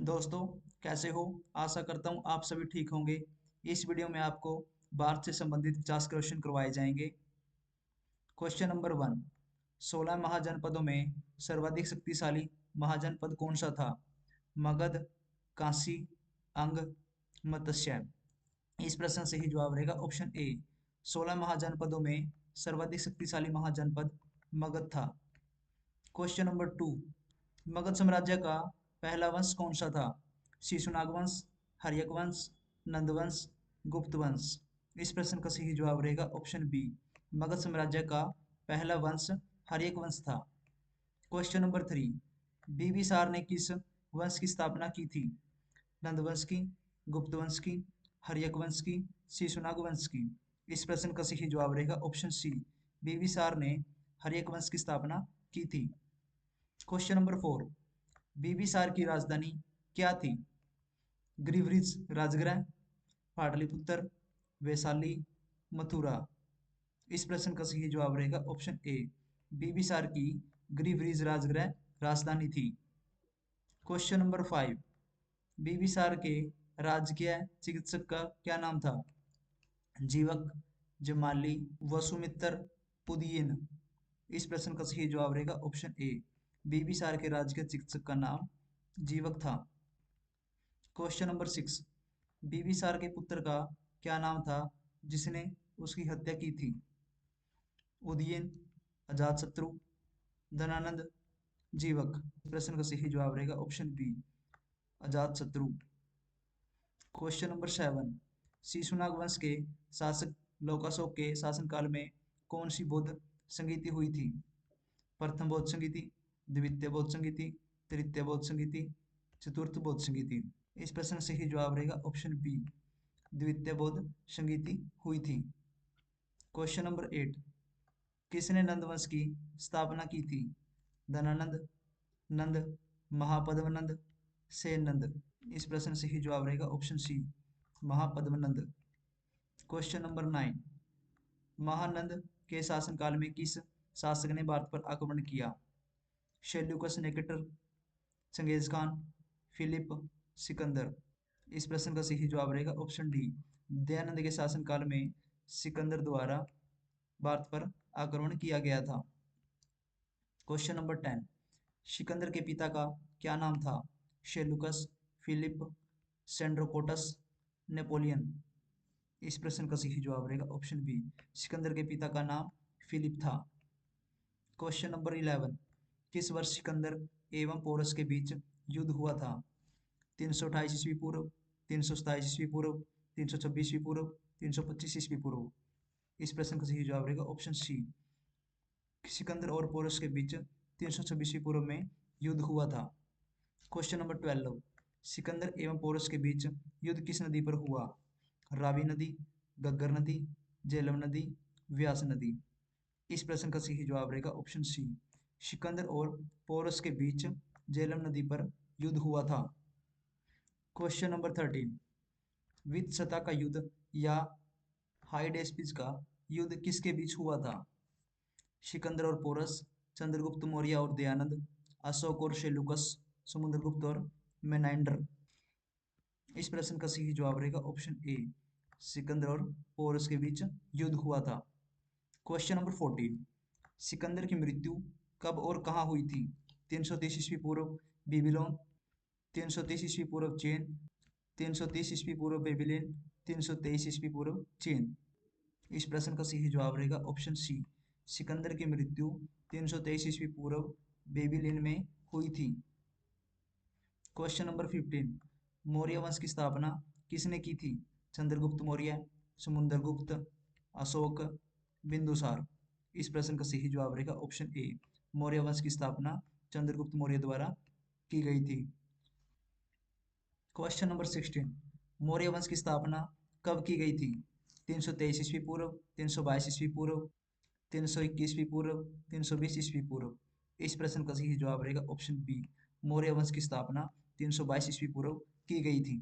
दोस्तों, कैसे हो? आशा करता हूँ आप सभी ठीक होंगे। इस वीडियो में आपको भारत से संबंधित 50 क्वेश्चन करवाए जाएंगे। Question number 1। 16 महाजनपदों में सर्वाधिक शक्तिशाली महाजनपद कौन सा था? मगध, काशी, अंग, मत्स्य। इस प्रश्न से ही जवाब रहेगा ऑप्शन ए। 16 महाजनपदों में सर्वाधिक शक्तिशाली महाजनपद मगध था। Question number 2। मगध साम्राज्य का पहला वंश कौन सा था? शिशुनाग वंश, हर्यक वंश, नंदवंश, गुप्त वंश। इस प्रश्न का सही जवाब रहेगा ऑप्शन बी। मगध साम्राज्य का पहला वंश हर्यक वंश था। Question number 3। बिंबिसार ने किस वंश की स्थापना की थी? नंदवंश की, गुप्त वंश की, हर्यक वंश की, शिशुनाग वंश की। इस प्रश्न का सही जवाब रहेगा ऑप्शन सी। बिंबिसार ने हर्यक वंश की स्थापना की थी। Question number 4। बिंबिसार की राजधानी क्या थी? ग्रीवरिज राजगृह, पाटलिपुत्र, वैशाली, मथुरा। इस प्रश्न का सही जवाब रहेगा ऑप्शन ए। बिंबिसार की ग्रीवरिज राजगृह राजधानी थी। Question number 5। बिंबिसार के राजकीय चिकित्सक का क्या नाम था? जीवक, जमाली, वसुमित्र, उदयन। इस प्रश्न का सही जवाब रहेगा ऑप्शन ए। बिंबिसार के राजकीय चिकित्सक का नाम जीवक था। Question number 6। बिंबिसार के पुत्र का क्या नाम था जिसने उसकी हत्या की थी? उदयन, अजातशत्रु, धनानंद, जीवक। प्रश्न का सही जवाब रहेगा option B, Ajatashatru. Question number 7। Shishunaga वंश के शासक लोकाशोक के शासनकाल में कौन सी बौद्ध संगीति हुई थी? प्रथम बौद्ध संगीति, द्वितीय बौद्ध संगीति, तृतीय बौद्ध संगीति, चतुर्थ बौद्ध संगीति। इस प्रश्न से ही जवाब रहेगा ऑप्शन बी, द्वितीय बौद्ध संगीति हुई थी। Question number 8। किसने नंद वंश की स्थापना की थी? धनानंद, नंद, महापद्मनंद, सेन नंद। इस प्रश्न से ही जवाब रहेगा option C, Mahapadmananda. Question number 9। Mahananda के शासनकाल में किस शासक ने भारत पर आक्रमण किया? Seleucus Nicator, Genghis Khan, Philip, Sikandar. इस प्रश्न का सही जवाब रहेगा ऑप्शन डी, दयानंद के शासनकाल में सिकंदर द्वारा भारत पर आक्रमण किया गया था। Question number 10। सिकंदर के पिता का क्या नाम था? शेलुकस, फिलिप, सेंड्रोकोटस, नेपोलियन। इस प्रश्न का सही जवाब रहेगा ऑप्शन बी, सिकंदर के पिता का नाम फिलिप था। Question number 11। किस वर्ष सिकंदर एवं पोरस के बीच युद्ध हुआ था? 328 ईस्वी पूर्व, 327 ईस्वी पूर्व, 326 ईस्वी पूर्व, 325 ईस्वी पूर्व। इस प्रश्न का सही जवाब रहेगा ऑप्शन सी, सिकंदर और पोरस के बीच 326 ईस्वी पूर्व में युद्ध हुआ था। Question number 12। सिकंदर एवं पोरस के बीच युद्ध किस नदी पर हुआ? रावी नदी, गग्गर नदी, झेलम नदी, व्यास नदी। इस प्रश्न का सही जवाब रहेगा ऑप्शन सी, सिकंदर और पोरस के बीच झेलम नदी पर युद्ध हुआ था। Question number 13। वित्सता का युद्ध या हाइडेस्पिस का युद्ध किसके बीच हुआ था? सिकंदर और पोरस, चंद्रगुप्त मौर्य और दयानंद, अशोक और सेलुकस, समुद्रगुप्त और मेनाइंडर। इस प्रश्न का सही जवाब रहेगा ऑप्शन ए, सिकंदर और पोरस के बीच युद्ध हुआ था। Question number 14। सिकंदर की मृत्यु कब और कहाँ हुई थी? 330 ईस्वी पूर्व बेबीलोन, 330 ईस्वी पूर्व चीन, 330 ईस्वी पूर्व बेबीलोन, 323 ईस्वी पूर्व चीन। इस प्रश्न का सही जवाब रहेगा ऑप्शन सी, सिकंदर की मृत्यु 323 ईस्वी पूर्व बेबीलोन में हुई थी। Question number 15। मौर्य वंश की स्थापना किसने की थी? चंद्रगुप्त मौर्य, समुद्रगुप्त, अशोक, बिंदुसार। इस प्रश्न का सही जवाब रहेगा ऑप्शन ए, मौर्य वंश की स्थापना चंद्रगुप्त मौर्य द्वारा की गई थी। Question number 16। मौर्य वंश की स्थापना कब की गई थी? 323 ईस्वी पूर्व, 322 ईस्वी पूर्व, 321 ईस्वी पूर्व, 320 ईस्वी पूर्व। इस प्रश्न का सही जवाब रहेगा ऑप्शन बी, मौर्य वंश की स्थापना 322 ईस्वी पूर्व की गई थी।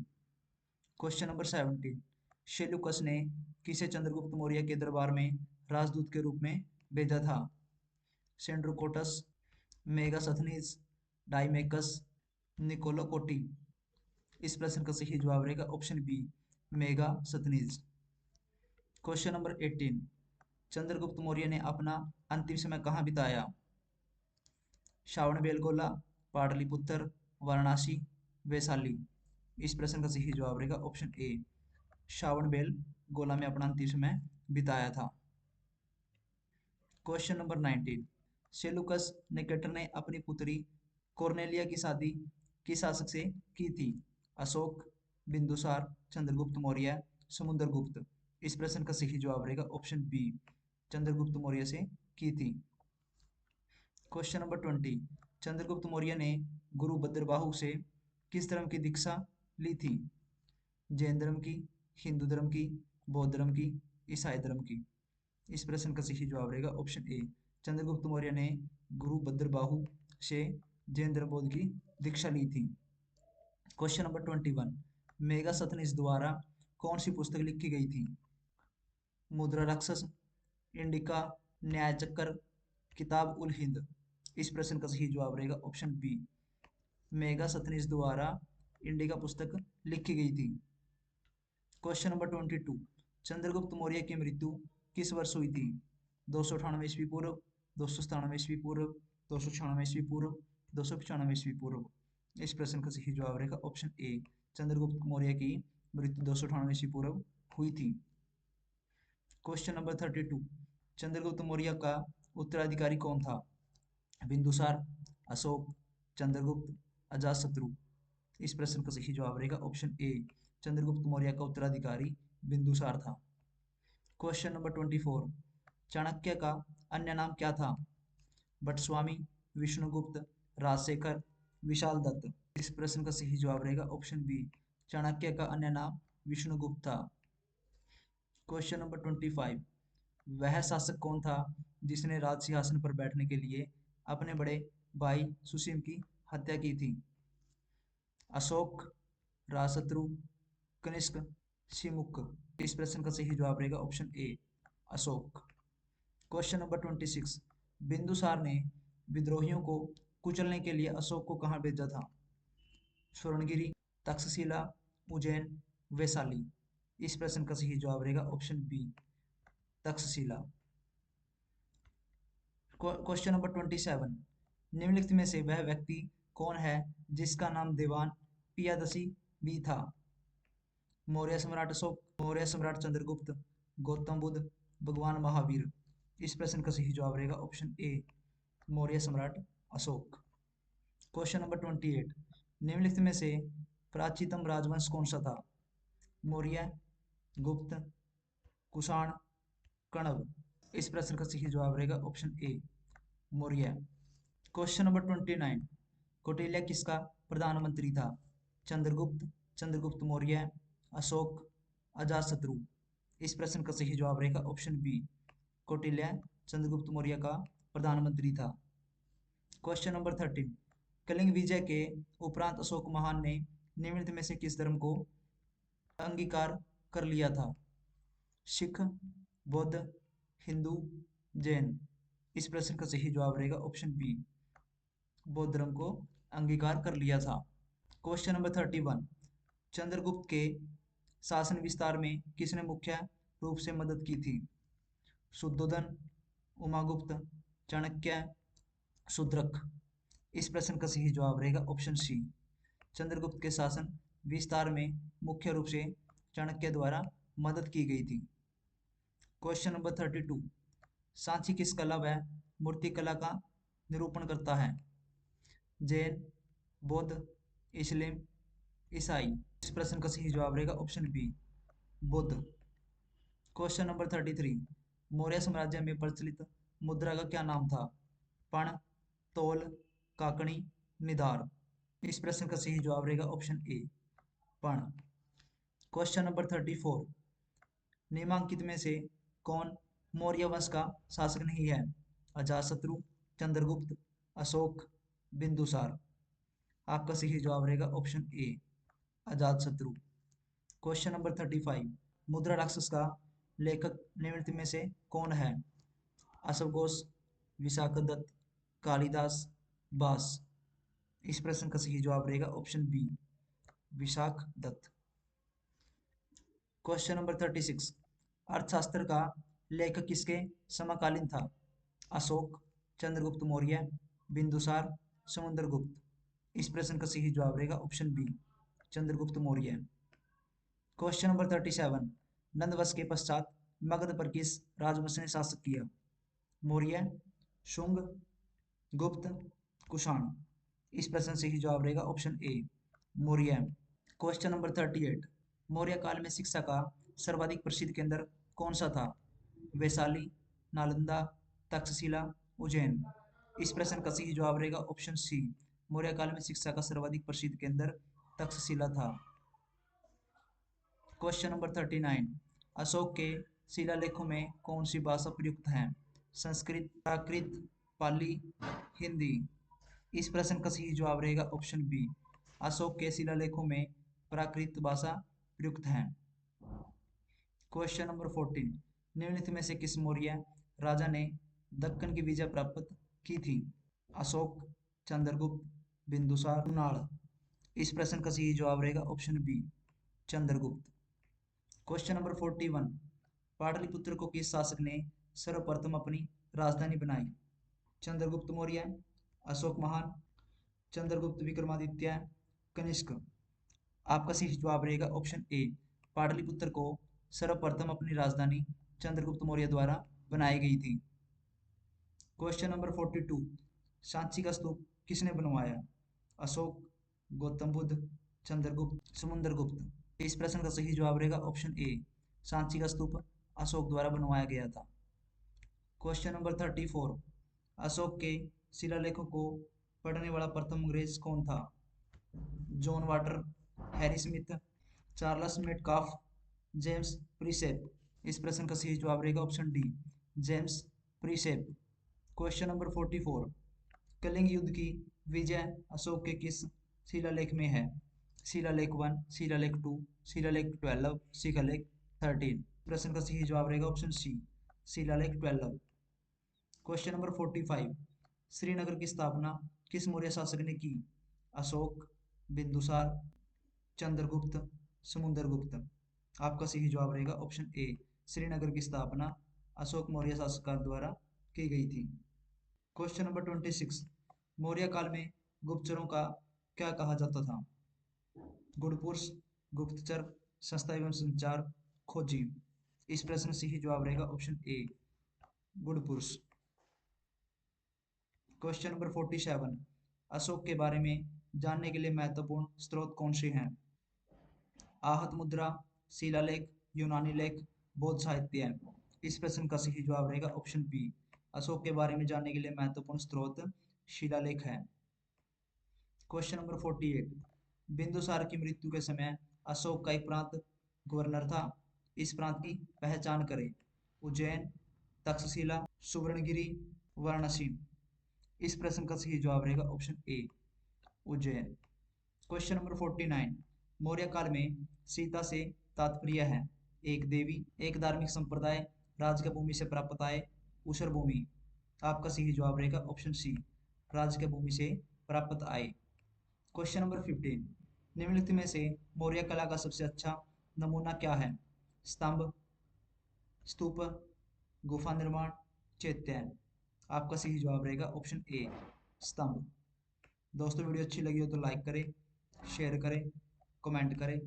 Question number 17। शेल्यूकस ने किसे चंद्रगुप्त मौर्य के दरबार में राजदूत के रूप में भेजा था? सेंड्रोकोटस, मेगास्थनीज, डाइमेकस, निकोलो कोटी। इस प्रश्न का सही जवाब रहेगा option B, Megasthenes. Question number 18, Chandragupta Maurya ने अपना अंतिम समय कहाँ बिताया? श्रावण बेलगोला, पाटलिपुत्र, वाराणसी, वैशाली। इस प्रश्न का सही जवाब रहेगा ऑप्शन ए, श्रावण बेलगोला में अपना अंतिम समय बिताया था। क्वेश्चन नंबर 19, सेलुकस निकेटर ने अपनी पुत्री कॉर्नेलिया की शादी किस शासक से की थी? अशोक, बिंदुसार, चंद्रगुप्त मौर्य, समुद्रगुप्त। इस प्रश्न का सही जवाब रहेगा ऑप्शन बी, चंद्रगुप्त मौर्य से की थी। क्वेश्चन नंबर 20, चंद्रगुप्त मौर्य ने गुरु भद्रबाहु से किस धर्म की दीक्षा ली थी? जैन धर्म की, हिंदू धर्म की, बौद्ध धर्म की, ईसाई धर्म की। इस प्रश्न का सही जवाब रहेगा ऑप्शन ए, चंद्रगुप्त मौर्य ने गुरु भद्रबाहु से जैन धर्म बौद्ध की दीक्षा ली थी। क्वेश्चन नंबर 21, मेगा सतनिस द्वारा कौन सी पुस्तक लिखी गई थी? मुद्रा राक्षस, इंडिका, न्याय चक्कर, किताब उल हिंद। इस प्रश्न का सही जवाब रहेगा ऑप्शन बी, मेगा सतनिस द्वारा इंडिका पुस्तक लिखी गई थी। क्वेश्चन नंबर 22, चंद्रगुप्त मौर्य की मृत्यु किस वर्ष हुई थी? 298 ईस्वी पूर्व, 297 ईस्वी पूर्व, 296 ईस्वी पूर्व, 295 ईस्वी पूर्व। इस प्रश्न का सही जवाब रहेगा ऑप्शन ए, चंद्रगुप्त मौर्य की मृत्यु 298 ईस्वी पूर्व हुई थी। क्वेश्चन नंबर 32, चंद्रगुप्त मौर्य का उत्तराधिकारी कौन था? बिंदुसार, अशोक, चंद्रगुप्त, अजातशत्रु। इस प्रश्न का सही जवाब रहेगा ऑप्शन ए, चंद्रगुप्त मौर्य का उत्तराधिकारी बिंदुसार था। क्वेश्चन नंबर 24, चाणक्य का अन्य नाम क्या था? भट्टस्वामी, विष्णुगुप्त, राजशेखर, विशाल दत्त। इस प्रश्न का सही जवाब रहेगा ऑप्शन बी, चाणक्य का अन्य नाम विष्णुगुप्त था। क्वेश्चन नंबर 25, वह शासक कौन था जिसने राज सिंहासन पर बैठने के लिए अपने बड़े भाई सुसीम की हत्या की थी? अशोक, राजशत्रु, कनिष्क, शिमुक। इस प्रश्न का सही जवाब रहेगा option A, Ashoka. Question number 26, Bindusara ने विद्रोहियों को कुचलने के लिए अशोक को कहाँ भेजा था? स्वर्णगिरी, तक्षशिला, उज्जैन, वैशाली। इस प्रश्न का सही जवाब रहेगा option B, Taxila. Question number 27, निम्नलिखित में से वह व्यक्ति कौन है जिसका नाम देवान पियादसी भी था? मौर्य सम्राट अशोक, मौर्य सम्राट चंद्रगुप्त, गौतम बुद्ध, भगवान महावीर। इस प्रश्न का सही जवाब रहेगा ऑप्शन ए, मौर्य सम्राट अशोक। क्वेश्चन नंबर 28, निम्नलिखित में से प्राचीनतम राजवंश कौन सा था? मौर्य, गुप्त, कुषाण, कण्व। इस प्रश्न का सही जवाब रहेगा ऑप्शन ए, मौर्य। क्वेश्चन नंबर 29, कौटिल्य किसका प्रधानमंत्री था? चंद्रगुप्त, चंद्रगुप्त मौर्य, अशोक, अजातशत्रु। इस प्रश्न का सही जवाब रहेगा ऑप्शन बी, कौटिल्य चंद्रगुप्त मौर्य का प्रधानमंत्री था। क्वेश्चन नंबर 13, कलिंग विजय के उपरांत अशोक महान ने निम्नलिखित में से किस धर्म को अंगीकार कर लिया था? सिख, बौद्ध, हिंदू, जैन। इस प्रश्न का सही जवाब रहेगा ऑप्शन बी, बौद्ध धर्म को अंगीकार कर लिया था। क्वेश्चन नंबर 31, चंद्रगुप्त के शासन विस्तार में किसने मुख्य रूप से मदद की थी? शुद्धोधन, उमागुप्त, चाणक्य, शूद्रक। इस प्रश्न का सही जवाब रहेगा ऑप्शन सी, चंद्रगुप्त के शासन विस्तार में मुख्य रूप से चाणक्य द्वारा मदद की गई थी। क्वेश्चन नंबर 32, सांची किस कला व मूर्ति कला का निरूपण करता है? जैन, बौद्ध, इस्लाम, ईसाई। इस प्रश्न का सही जवाब रहेगा ऑप्शन बी, बौद्ध। क्वेश्चन नंबर 33, मौर्य साम्राज्य में प्रचलित मुद्रा का क्या नाम था? पण, तोल, काकणी, निधार। इस प्रश्न का सही जवाब रहेगा ऑप्शन ए, पण। क्वेश्चन नंबर 34, निम्नलिखित में से कौन मौर्य वंश का शासक नहीं है? अजातशत्रु, चंद्रगुप्त, अशोक, बिंदुसार। आपका सही जवाब रहेगा ऑप्शन ए, अजातशत्रु। क्वेश्चन नंबर 35, मुद्रा राक्षस का लेखक निम्नलिखित में से कौन है? अश्वघोष, विशाखदत्त, कालिदास, बास। इस प्रश्न का सही जवाब रहेगा option B, Vishakha Datta. Question number 36, Arthashastra का लेखक किसके समकालीन था? अशोक, चंद्रगुप्त मौर्य, बिंदुसार, समुद्रगुप्त। इस प्रश्न का सही जवाब रहेगा option B, Chandragupta Maurya. Question number 37, नंदवंश के पश्चात मगध पर किस राजवंश ने शासन किया? मौर्य, शुंग, गुप्त, कुषाण। इस प्रश्न से ही जवाब रहेगा ऑप्शन ए, मौर्य। क्वेश्चन नंबर 38, मौर्य काल में शिक्षा का सर्वाधिक प्रसिद्ध केंद्र कौन सा था? वैशाली, नालंदा, तक्षशिला, उज्जैन। इस प्रश्न का सही जवाब रहेगा ऑप्शन सी, मौर्य काल में शिक्षा का सर्वाधिक प्रसिद्ध केंद्र तक्षशिला था। क्वेश्चन नंबर 39, अशोक के शिलालेखों में कौन सी भाषा प्रयुक्त है? संस्कृत, प्राकृत, पाली, हिंदी। इस प्रश्न का सही जवाब रहेगा ऑप्शन बी, अशोक के शिलालेखों में प्राकृत भाषा प्रयुक्त है। क्वेश्चन नंबर 14, निम्नलिखित में से किस मौर्य राजा ने दक्कन की विजय प्राप्त की थी? अशोक, चंद्रगुप्त, बिंदुसार, कुणाल। इस प्रश्न का सही जवाब रहेगा option B, Chandragupta. Question number 41, Pataliputra को किस शासक ने सर्वप्रथम अपनी राजधानी बनाई? चंद्रगुप्त मौर्य, अशोक महान, चंद्रगुप्त विक्रमादित्य, कनिष्क। आपका सही जवाब रहेगा ऑप्शन ए, पाटलिपुत्र को सर्वप्रथम अपनी राजधानी चंद्रगुप्त मौर्य द्वारा बनाई गई थी। क्वेश्चन नंबर 42, सांची का स्तूप किसने बनवाया? अशोक, गौतम बुद्ध, चंद्रगुप्त, समुद्रगुप्त। इस प्रश्न का सही जवाब रहेगा ऑप्शन ए, सांची का स्तूप अशोक द्वारा बनवाया गया था। क्वेश्चन नंबर 34, अशोक के शिलालेखों को पढ़ने वाला प्रथम अंग्रेज कौन था? John Water, Harry Smith, Charles Metcalfe, James Prinsep. इस प्रश्न का सही जवाब रहेगा option D, James Prinsep. Question number 44, Kalinga युद्ध की विजय अशोक के किस शिलालेख में है? शिलालेख 1, शिलालेख 2, शिलालेख 12, शिलालेख 13। प्रश्न का सही जवाब रहेगा ऑप्शन सी, शिलालेख 12। क्वेश्चन नंबर 45, श्रीनगर की स्थापना किस मौर्य शासक ने की? अशोक, बिंदुसार, चंद्रगुप्त, समुद्रगुप्त। आपका सही जवाब रहेगा ऑप्शन ए, श्रीनगर की स्थापना अशोक मौर्य शासक द्वारा की गई थी। क्वेश्चन नंबर 26, मौर्य काल में गुप्तचरों का क्या कहा जाता था? गुड़पुरुष, गुप्तचर, संस्था एवं संचार, खोजी। इस प्रश्न से ही जवाब रहेगा ऑप्शन ए, गुड़पुरुष। क्वेश्चन नंबर 47, अशोक के बारे में जानने के लिए महत्वपूर्ण स्रोत कौन से हैं? आहत मुद्रा, शिलालेख, यूनानी लेख, बौद्ध साहित्य। इस प्रश्न का सही जवाब रहेगा ऑप्शन बी, अशोक के बारे में जानने के लिए महत्वपूर्ण स्रोत शिलालेख है। क्वेश्चन नंबर 48, बिंदुसार की मृत्यु के समय अशोक का एक प्रांत गवर्नर था। इस प्रांत की पहचान करें। उज्जैन, तक्षशिला, सुवर्णगिरी, वाराणसी। इस प्रश्न का सही जवाब रहेगा ऑप्शन ए, उज्जैन। क्वेश्चन नंबर 49, मौर्य काल में सीता से तात्पर्य है? एक देवी, एक धार्मिक संप्रदाय, राजकीय भूमि से प्राप्त आय, ऊसर भूमि। आपका सही जवाब रहेगा ऑप्शन सी, राजकीय भूमि से प्राप्त आय। क्वेश्चन नंबर 15, निम्नलिखित में से मौर्य कला का सबसे अच्छा नमूना क्या है? स्तंभ, स्तूप, गुफा निर्माण, चैत्य। आपका सही जवाब रहेगा ऑप्शन ए, स्तंभ। दोस्तों वीडियो अच्छी लगी हो तो लाइक करें, शेयर करें, कमेंट करें,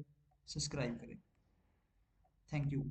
सब्सक्राइब करें। Thank you.